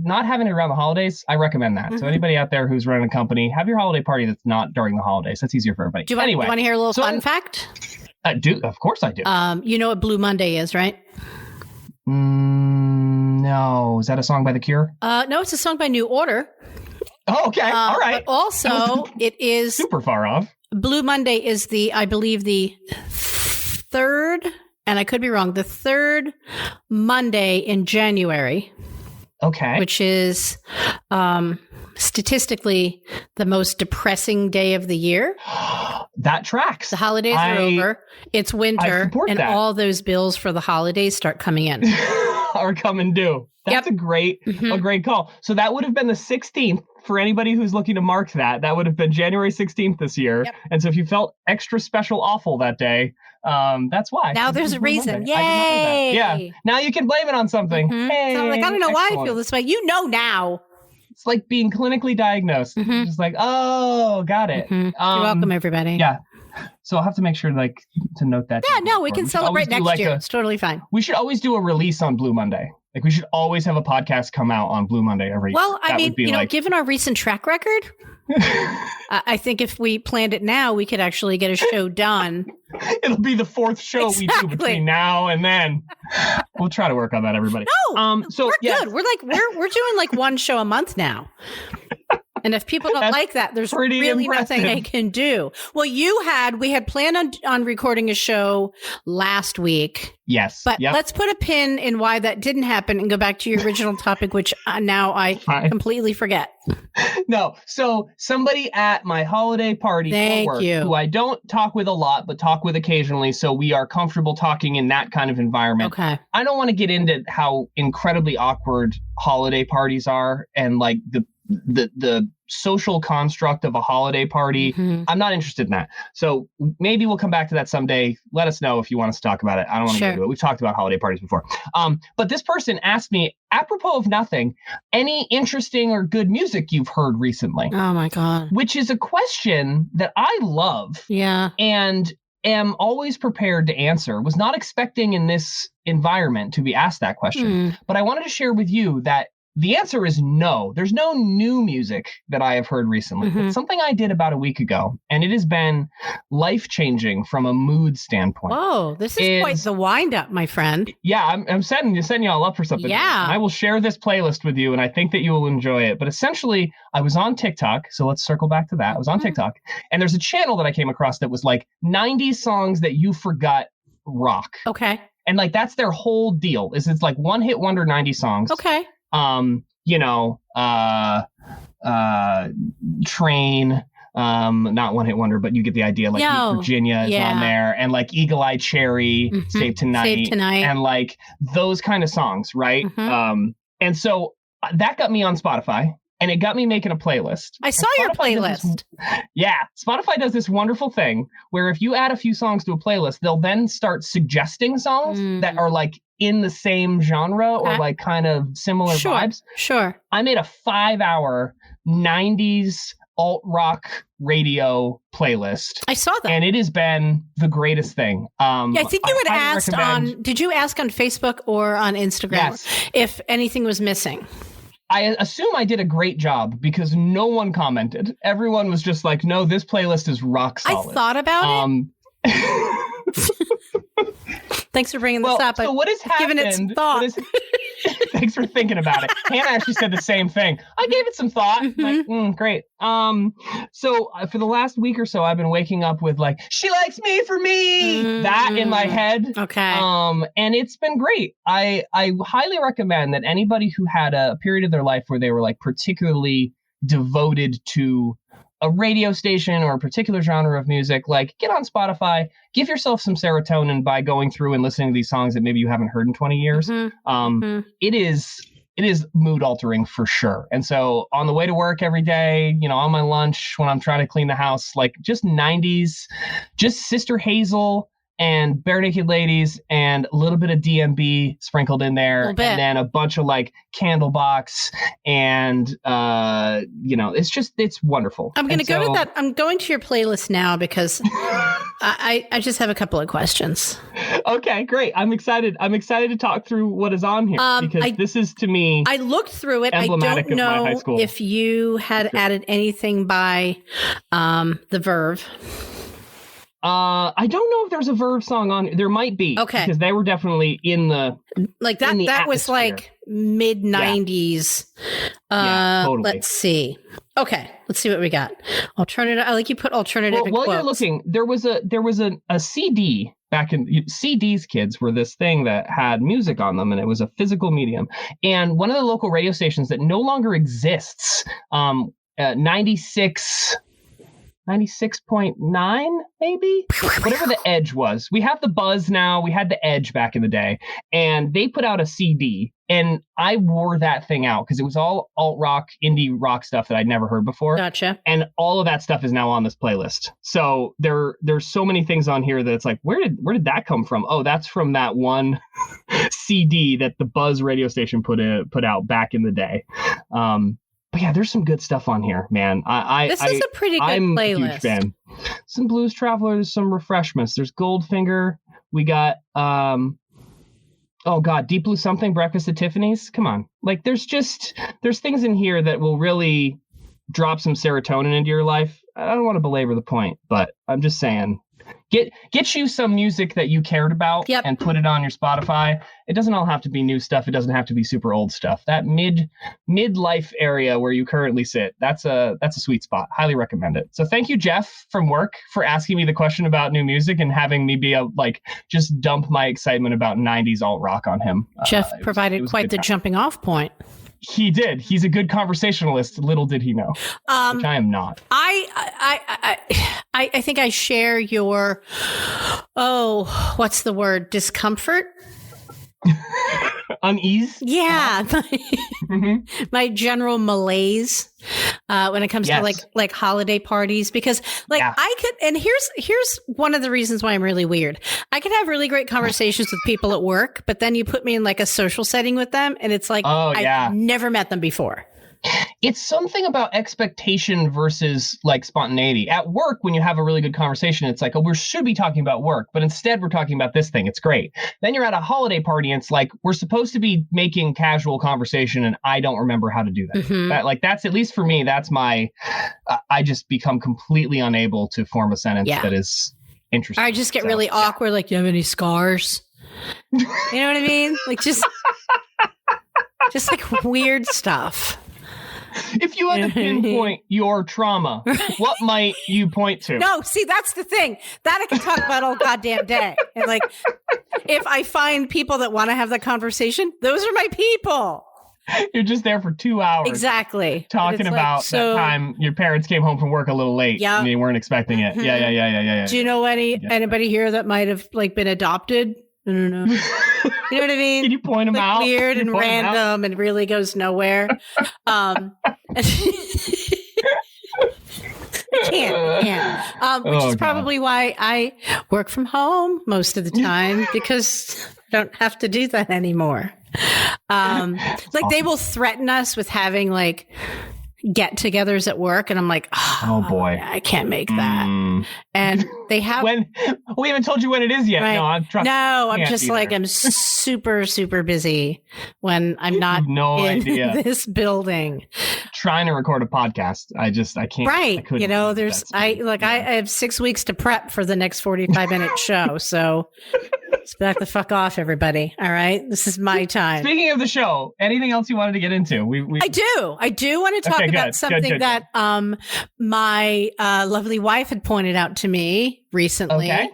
not having it around the holidays. I recommend that. So anybody out there who's running a company, have your holiday party that's not during the holidays. That's easier for everybody. Do you want to hear a little fun fact? Of course I do. You know what Blue Monday is, right? No. Is that a song by The Cure? No, it's a song by New Order. Oh, okay. All right. But also, it is super far off. Blue Monday is I believe the third, and I could be wrong, the third Monday in January. Okay. Which is statistically the most depressing day of the year. That tracks. The holidays are over. It's winter, and all those bills for the holidays start coming in. Are coming due. That's a great call. So that would have been the 16th for anybody who's looking to mark that. That would have been January 16th this year. Yep. And so if you felt extra special awful that day, that's why. Now there's a reason. Yay! Yeah. Now you can blame it on something. Hey, so I don't know why I feel this way. Now. It's like being clinically diagnosed. Just like, oh, got it. You're welcome, everybody. Yeah. So I'll have to make sure to note that. Yeah, no, we can celebrate next year. It's totally fine. We should always do a release on Blue Monday. Like we should always have a podcast come out on Blue Monday every year. Well, I mean, given our recent track record, I think if we planned it now, we could actually get a show done. It'll be the fourth show we do between now and then. We'll try to work on that, everybody. No, so we're good. We're doing like one show a month now. And if people don't like that, there's really nothing I can do. Well, we had planned on recording a show last week. Yes. But let's put a pin in why that didn't happen and go back to your original topic, which now I completely forget. No. So somebody at my holiday party for work, who I don't talk with a lot, but talk with occasionally. So we are comfortable talking in that kind of environment. Okay. I don't want to get into how incredibly awkward holiday parties are and like the social construct of a holiday party. Mm-hmm. I'm not interested in that. So maybe we'll come back to that someday. Let us know if you want us to talk about it. I don't want to get into it. We've talked about holiday parties before. But this person asked me, apropos of nothing, any interesting or good music you've heard recently? Oh my God. Which is a question that I love. Yeah. And am always prepared to answer. Was not expecting in this environment to be asked that question. But I wanted to share with you that the answer is no. There's no new music that I have heard recently. Mm-hmm. It's something I did about a week ago, and it has been life-changing from a mood standpoint. Whoa, this is quite the wind-up, my friend. Yeah, I'm setting you all up for something. Yeah. I will share this playlist with you, and I think that you will enjoy it. But essentially, I was on TikTok, so let's circle back to that. I was on TikTok, and there's a channel that I came across that was like 90 songs that you forgot rock. Okay. And like that's their whole deal. It's like one-hit wonder 90 songs. Okay. Train, not one hit wonder, but you get the idea. Like Virginia is on there, and like Eagle Eye Cherry, Save Tonight, and like those kind of songs, right? Mm-hmm. And so that got me on Spotify. And it got me making a playlist. I saw your playlist. Spotify does this wonderful thing where if you add a few songs to a playlist, they'll then start suggesting songs that are like in the same genre or like kind of similar vibes. Sure. I made a 5-hour 90s alt rock radio playlist. I saw that. And it has been the greatest thing. I think you had asked did you ask on Facebook or on Instagram if anything was missing? I assume I did a great job because no one commented. Everyone was just like, no, this playlist is rock solid. I thought about it. Thanks for bringing this up. So what has happened? Given its thought. Thanks for thinking about it. Hannah actually said the same thing. I gave it some thought. Mm-hmm. Like, great. So for the last week or so, I've been waking up with like, she likes me for me, that in my head. Okay. And it's been great. I highly recommend that anybody who had a period of their life where they were like particularly devoted to a radio station or a particular genre of music, like get on Spotify, give yourself some serotonin by going through and listening to these songs that maybe you haven't heard in 20 years. Mm-hmm. It is mood altering for sure. And so on the way to work every day, on my lunch, when I'm trying to clean the house, like just 90s, just Sister Hazel and Bare Naked Ladies and a little bit of DMB sprinkled in there. And then a bunch of like Candlebox and, it's wonderful. I'm going to go to that. I'm going to your playlist now because I just have a couple of questions. Okay, great. I'm excited to talk through what is on here because this is to me. I looked through it. I don't know if you had added anything by The Verve. I don't know if there's a Verve song on. There might be. Okay. Because they were definitely in the like that. That was like mid 90s. Totally. Let's see. Okay, let's see what we got. Alternative. I like you put alternative. While you're looking, there was a CD back in CDs. Kids were this thing that had music on them, and it was a physical medium. And one of the local radio stations that no longer exists, 96.9, maybe? Whatever the Edge was. We have the Buzz now. We had the Edge back in the day. And they put out a CD. And I wore that thing out because it was all alt-rock, indie rock stuff that I'd never heard before. Gotcha. And all of that stuff is now on this playlist. So there's so many things on here that it's like, where did that come from? Oh, that's from that one CD that the Buzz radio station put out back in the day. But yeah, there's some good stuff on here, man. This is a pretty good I'm playlist. I'm a huge fan. Some Blues Travelers, some Refreshments. There's Goldfinger. We got, Deep Blue Something, Breakfast at Tiffany's. Come on. Like, there's things in here that will really drop some serotonin into your life. I don't want to belabor the point, but I'm just saying, get you some music that you cared about and put it on your Spotify. It doesn't all have to be new stuff. It doesn't have to be super old stuff. That midlife area where you currently sit, that's a sweet spot. Highly recommend it. So thank you, Jeff from work, for asking me the question about new music and having me be just dump my excitement about 90s alt rock on him. Jeff provided quite the jumping off point. He did. He's a good conversationalist. Little did he know, which I am not. I think I share your, what's the word? Discomfort? Unease? Yeah. My general malaise when it comes to like holiday parties, because I could, and here's one of the reasons why I'm really weird. I could have really great conversations with people at work, but then you put me in like a social setting with them and it's like, I've never met them before. It's something about expectation versus like spontaneity. At work, when you have a really good conversation, it's like, we should be talking about work, but instead we're talking about this thing. It's great. Then you're at a holiday party and it's like, we're supposed to be making casual conversation and I don't remember how to do that. Mm-hmm. That's, at least for me, that's my, I just become completely unable to form a sentence that is interesting. I just get really awkward. Like, do you have any scars? You know what I mean? Like just like weird stuff. If you had to pinpoint your trauma, what might you point to? No, see, that's the thing. That I can talk about all goddamn day. And like, if I find people that want to have that conversation, those are my people. You're just there for 2 hours. Exactly. Talking about that time your parents came home from work a little late and you weren't expecting it. Mm-hmm. Yeah. Do you know anybody here that might have like been adopted? I don't know. You know what I mean? Can you point them out? Weird and random and really goes nowhere. I can't. Which is probably why I work from home most of the time, because I don't have to do that anymore. They will threaten us with having like get-togethers at work, and I'm like, oh boy, I can't make that. And they have we haven't told you when it is yet. Right? I'm just like, I'm super super busy when I'm not in this building trying to record a podcast. I can't. Right. I have 6 weeks to prep for the next 45-minute show. So let's back the fuck off, everybody. All right. This is my time. Speaking of the show, anything else you wanted to get into? I do want to talk about something that my lovely wife had pointed out to me recently. Okay.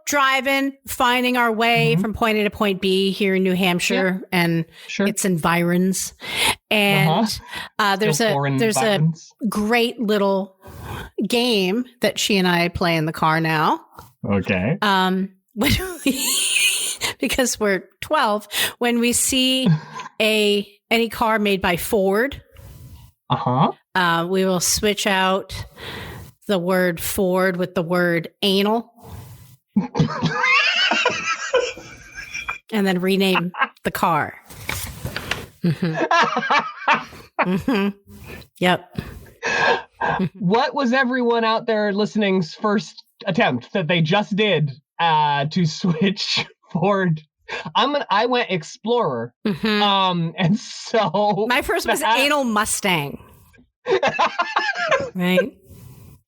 Driving, finding our way from point A to point B here in New Hampshire and its environs. And there's a great little game that she and I play in the car now. Okay. Because we're 12, when we see any car made by Ford, we will switch out the word Ford with the word anal. And then rename the car. Yep. What was everyone out there listening's first attempt that they just did to switch Ford? I went Explorer. And so my first was Anal Mustang. Right?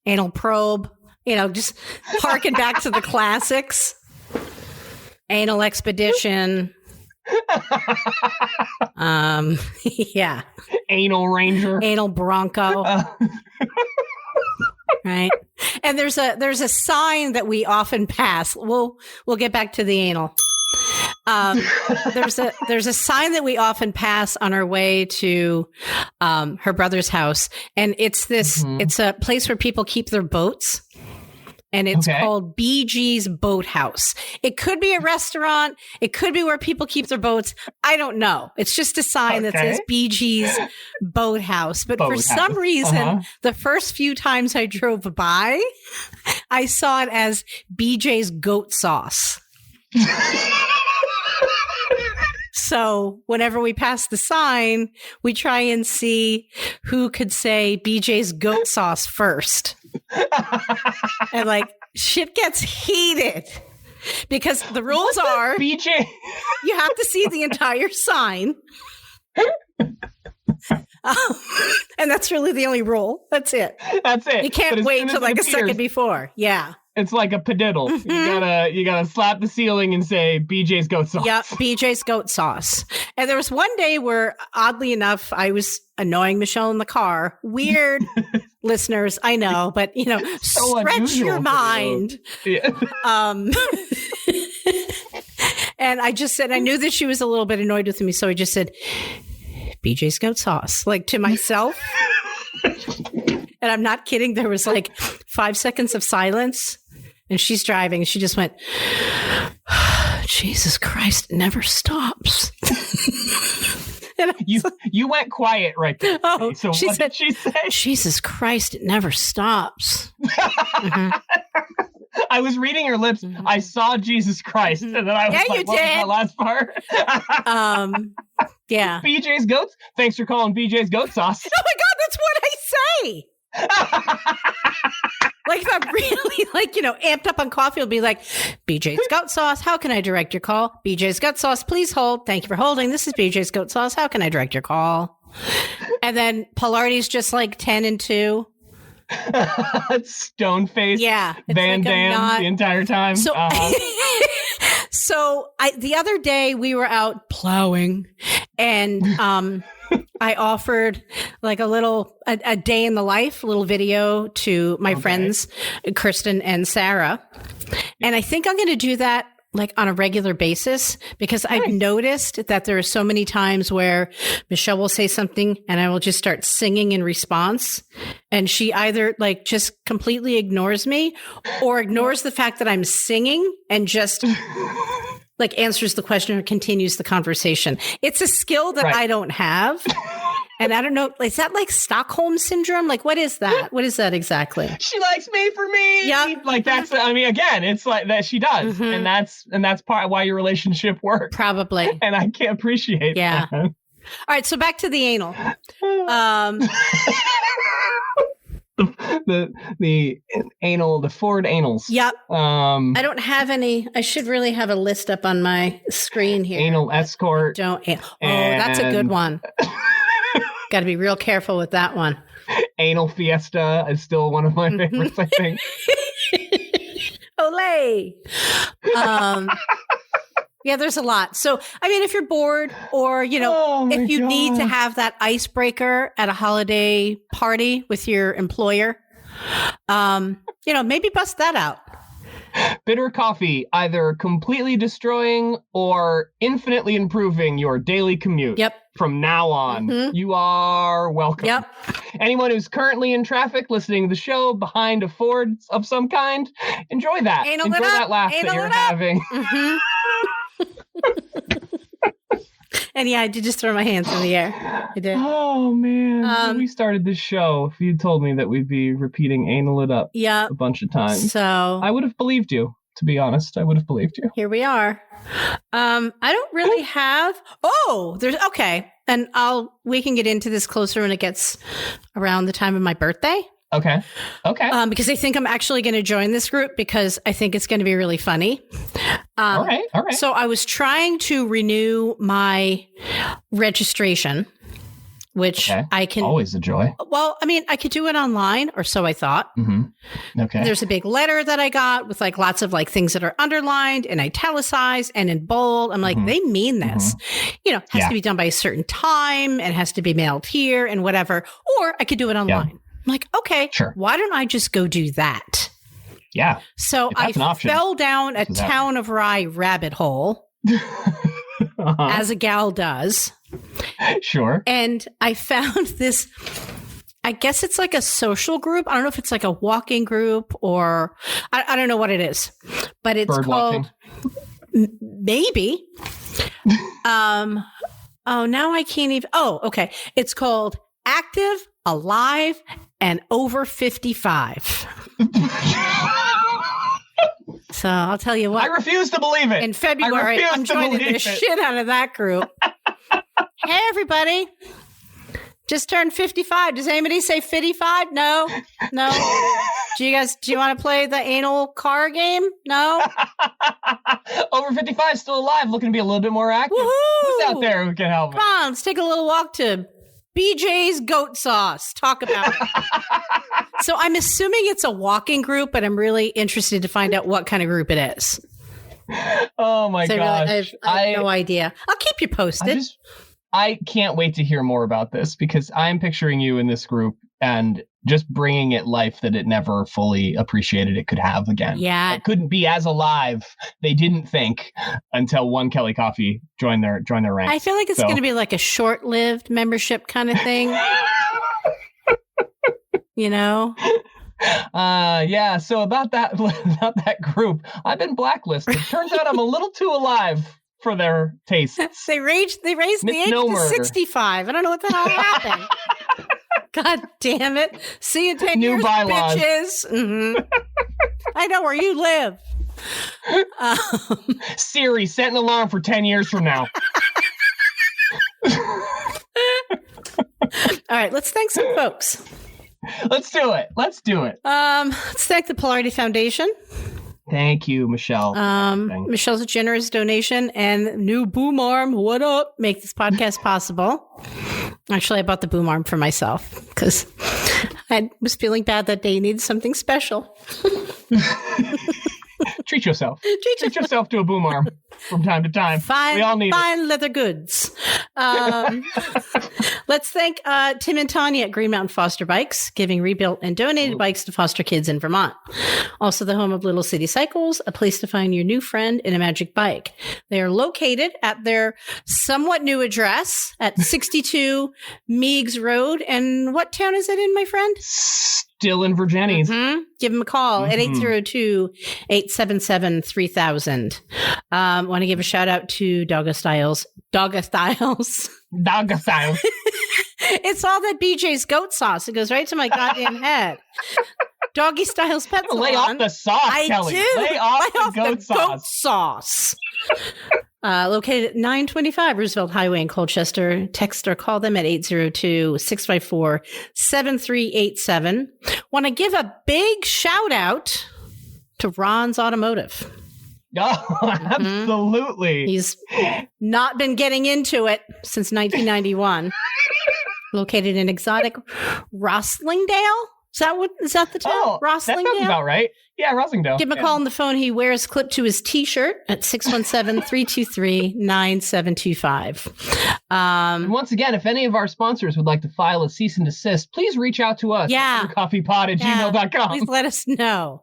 Anal Probe. Just harken back to the classics. Anal Expedition. Yeah. Anal Ranger. Anal Bronco. Right. And there's a sign that we often pass. We'll get back to the anal. There's a sign that we often pass on our way to her brother's house, and it's this. It's a place where people keep their boats. And it's called BG's Boathouse. It could be a restaurant. It could be where people keep their boats. I don't know. It's just a sign that says BG's Boathouse. But for some reason, the first few times I drove by, I saw it as BJ's Goat Sauce. So whenever we pass the sign, we try and see who could say BJ's Goat Sauce first. And like shit gets heated because the rules are BJ. You have to see the entire sign. And that's really the only rule. That's it. That's it. You can't wait until like a second before. Yeah. It's like a padiddle. Mm-hmm. You gotta slap the ceiling and say BJ's goat sauce. Yep, BJ's goat sauce. And there was one day where, oddly enough, I was annoying Michelle in the car. Weird, listeners, I know, but so stretch your mind. Yeah. And I just said, I knew that she was a little bit annoyed with me, so I just said, BJ's goat sauce, like to myself. And I'm not kidding. There was like 5 seconds of silence. And she's driving. She just went, Jesus Christ, it never stops. And you went quiet right there. Oh, so she what said, did she say? Jesus Christ, it never stops. Mm-hmm. I was reading her lips. Mm-hmm. I saw Jesus Christ. And then I was like, what was that last part? Yeah. BJ's goats? Thanks for calling BJ's goat sauce. Oh my God, that's what I say. Like if I'm really amped up on coffee, it'll be like, BJ's goat sauce, how can I direct your call? BJ's goat sauce, please hold. Thank you for holding. This is BJ's goat sauce. How can I direct your call? And then Pilarti's just like 10 and 2. Stone face. Yeah. Van Damme the entire time. So, so the other day we were out plowing and I offered like a day in the life, a little video to my friends, Kristen and Sarah. And I think I'm going to do that like on a regular basis because I've noticed that there are so many times where Michelle will say something and I will just start singing in response. And she either like just completely ignores me or ignores the fact that I'm singing and just like answers the question or continues the conversation. It's a skill that I don't have. And I don't know, is that like Stockholm syndrome? Like, what is that? What is that exactly? She likes me for me. Yeah. Like again, it's like that she does. Mm-hmm. And that's part of why your relationship works. Probably. And I can appreciate that. All right. So back to the anal. The anal, the forward anals. Yep. I don't have any. I should really have a list up on my screen here. Anal escort. That's a good one. Got to be real careful with that one. Anal fiesta is still one of my favorites, I think. Olay. Yeah, there's a lot. So, I mean, if you're bored or, if you need to have that icebreaker at a holiday party with your employer, maybe bust that out. Bitter coffee, either completely destroying or infinitely improving your daily commute. Yep. From now on, you are welcome. Yep. Anyone who's currently in traffic listening to the show behind a Ford of some kind, enjoy that. Enjoy that laugh that you're having. Mm-hmm. And yeah, I did just throw my hands in the air. I did. Oh, man. When we started this show, if you told me that we'd be repeating anal it up a bunch of times, so I would have believed you. To be honest, I would have believed you. Here we are. I don't really have. And we can get into this closer when it gets around the time of my birthday. Okay. Because I think I'm actually going to join this group because I think it's going to be really funny. All right. So I was trying to renew my registration, which I can always a joy. Well, I mean, I could do it online, or so I thought. Mm-hmm. Okay. There's a big letter that I got with like lots of like things that are underlined and italicized and in bold. I'm like, they mean this. Has to be done by a certain time and has to be mailed here and whatever. Or I could do it online. Yeah. I'm like, okay, sure. Why don't I just go do that? Yeah. So I fell down a Town of Rye rabbit hole, as a gal does. Sure. And I found this, I guess it's like a social group. I don't know if it's like a walking group or I don't know what it is, but it's Bird called maybe. Now I can't even. Oh, okay. It's called Active, Alive, and Over 55. So I'll tell you what. I refuse to believe it. In February, I'm joining the shit out of that group. Hey, everybody. Just turned 55. Does anybody say 55? No. Do you want to play the anal car game? No. Over 55, still alive, looking to be a little bit more active. Woohoo! Who's out there who can help me? Come on, let's take a little walk to BJ's Goat Sauce. Talk about it. So I'm assuming it's a walking group, but I'm really interested to find out what kind of group it is. Oh my gosh. I have no idea. I'll keep you posted. I can't wait to hear more about this because I'm picturing you in this group and just bringing it life that it never fully appreciated it could have again. Yeah. It couldn't be as alive, they didn't think, until One Kelly Coffee joined their ranks. I feel like it's going to be like a short-lived membership kind of thing. You know? Yeah, so about that group, I've been blacklisted. Turns out I'm a little too alive for their tastes. They raised the age to 65. I don't know what the hell happened. God damn it. See you 10 New years, bylaws. bitches. Mm-hmm. I know where you live. Siri, set an alarm for 10 years from now. All right, let's thank some folks. Let's do it. Let's thank the Polarity Foundation. Thank you, Michelle. Michelle's generous donation and new boom arm. What up? Make this podcast possible. Actually, I bought the boom arm for myself because I was feeling bad that day. Needed something special. Treat yourself. Treat yourself to a boom arm from time to time. We all need fine leather goods. Let's thank Tim and Tanya at Green Mountain Foster Bikes, giving rebuilt and donated bikes to foster kids in Vermont. Also the home of Little City Cycles, a place to find your new friend in a magic bike. They are located at their somewhat new address at 62 Meigs Road. And what town is it in, my friend? Still in Virginia. Mm-hmm. Give them a call at 802-877-3000. Want to give a shout out to Dogga Styles. It's all that BJ's goat sauce. It goes right to my goddamn head. Doggy Styles Pet Salon. Lay off the sauce, Kelly. Lay off the goat sauce. Located at 925 Roosevelt Highway in Colchester. Text or call them at 802-654-7387. Want to give a big shout out to Ron's Automotive. Oh, absolutely. He's not been getting into it since 1991. Located in exotic Roslingdale. Is that the town? Oh, Roslingdale? That sounds about right. Yeah, Roslingdale. Give him a call on the phone. He wears clipped to his t-shirt at 617-323-9725. And once again, if any of our sponsors would like to file a cease and desist, please reach out to us at coffeepod@gmail.com. Please let us know.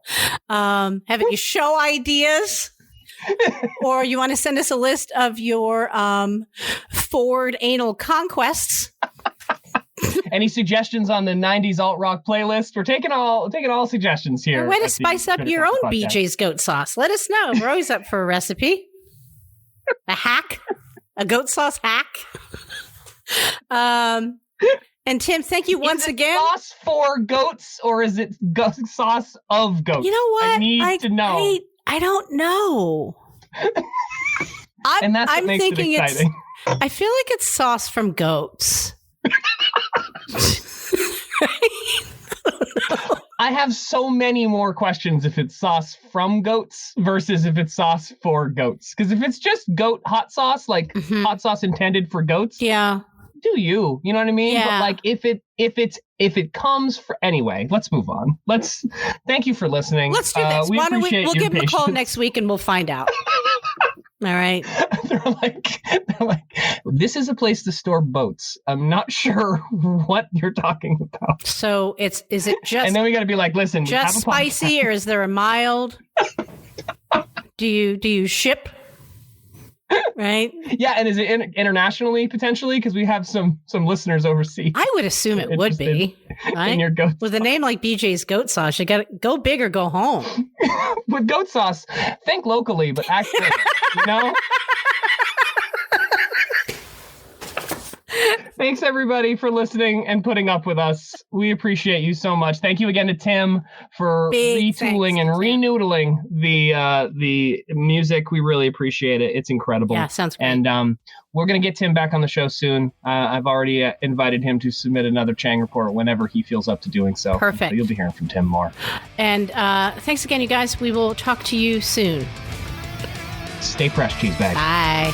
Have any show ideas? Or you want to send us a list of your Ford anal conquests? Any suggestions on the 90s alt rock playlist? We're taking all suggestions here. A way to spice up your own podcast. BJ's goat sauce. Let us know. We're always up for a recipe. A hack. A goat sauce hack. And Tim, thank you once again. Sauce for goats, or is it sauce of goats? You know what? I need to know. I don't know. I'm thinking exciting. I feel like it's sauce from goats. I have so many more questions if it's sauce from goats versus if it's sauce for goats. Because if it's just goat hot sauce, like hot sauce intended for goats, yeah, do you know what I mean? Yeah. But like if it comes for anyway, let's move on. Thank you for listening. Let's do this. Why don't we'll give them a call next week and we'll find out. All right. They're like, this is a place to store boats. I'm not sure what you're talking about. So is it just? And then we got to be like, listen, just spicy, or is there a mild? Do you ship? Right. Yeah, and is it internationally potentially? Because we have some listeners overseas. I would assume it would be. Right? In your goat with a name like BJ's Goat Sauce, you got to go big or go home. With goat sauce, think locally, but act big, you know. Thanks everybody for listening and putting up with us. We appreciate you so much. Thank you again to Tim for retooling and renoodling the music. We really appreciate it. It's incredible. Yeah, sounds great. And we're gonna get Tim back on the show soon. I've already invited him to submit another Chang report whenever he feels up to doing so. Perfect. So you'll be hearing from Tim more. And thanks again, you guys. We will talk to you soon. Stay fresh, cheese bag. Bye.